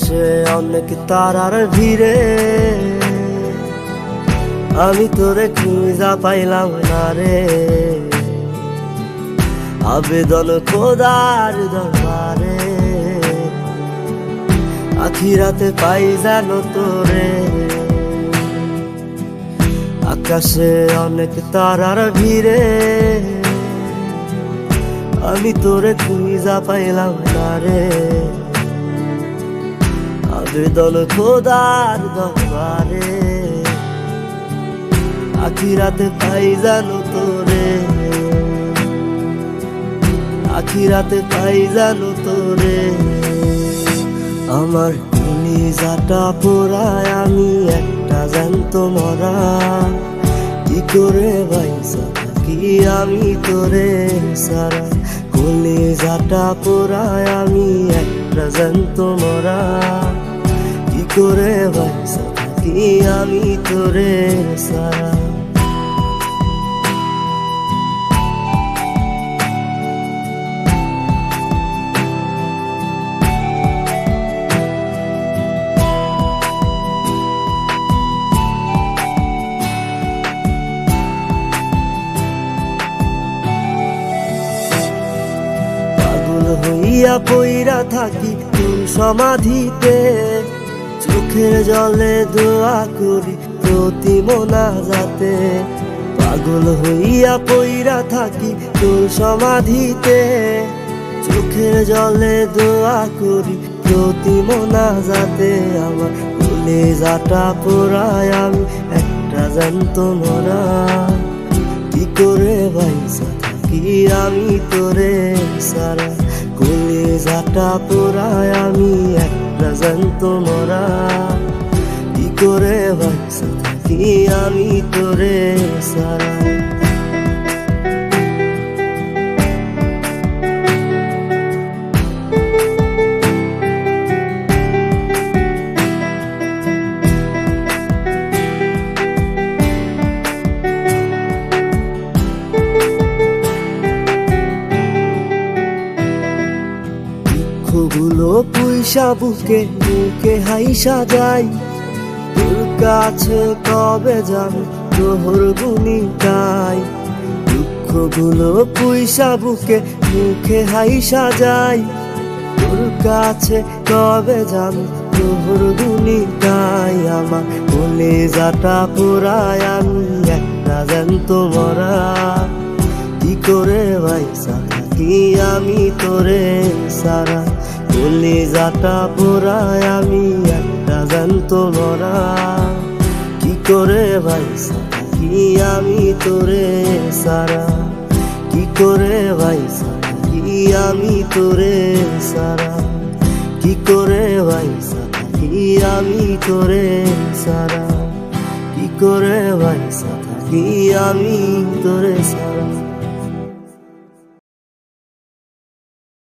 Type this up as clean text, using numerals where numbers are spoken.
আকাশে অনেক তারার ভিড়ে আমি তোরে খুঁজা পাইলাম না রে। আবেদন খোদার দরবারে, আখিরাতে পাই জানো তোরে। আকাশে অনেক তারার ভিড়ে আমি তোরে খুঁজা পাইলাম না রে। আবেদন খোদার দরবারে, আখিরাতে পাই জানো তোরে। আখিরাতে পাই জানো তোরে। আমার কলিজাটা পোড়ায় আমি একটা জ্যান্ত মরা। কি করে বাইসা থাকি আমি তোরে সারা। কলিজাটা পোড়ায় আমি একটা জ্যান্ত মরা। কি করে বাইসা থাকি আমি তোরে সারা। হইয়া পইরা থাকি তোর সমাধিতে, চোখের জলে দোয়া করি প্রতি মোনাজাতে। পাগল হইয়া পইরা থাকি তোর সমাধিতে, চোখের জলে দোয়া করি প্রতি মোনাজাতে। আমার কলিজাটা পোড়ায় আমি একটা জ্যান্ত মরা। কি করে বাইসা থাকি আমি তোরে সারা। কলিজাটা পোড়ায় আমি একটা জ্যান্ত মরা। কি করে বাইসা থাকি আমি তোরে সারা। দুঃখগুলো পুইসা বুকে বুকে হাইসা যাই, তোর কাছে কবে যাবো তোর গুণিতাই। দুঃখগুলো পুইসা বুকে মুখে হাইসা যাই, তোর কাছে কবে যাবো তোর গুণিতাই। আমার কলিজাটা পোড়ায় আমি একটা জ্যান্ত মরা। কি করে বাইসা থাকি আমি তোরে সারা। কলিজাটা পোড়ায় আমি একটা জ্যান্ত মরা। কি করে বাইসা থাকি আমি তোরে সারা। কি করে বাইসা থাকি আমি তোরে সারা। কি করে বাইসা থাকি আমি তোরে সারা। কি করে বাইসা থাকি আমি তোরে সারা।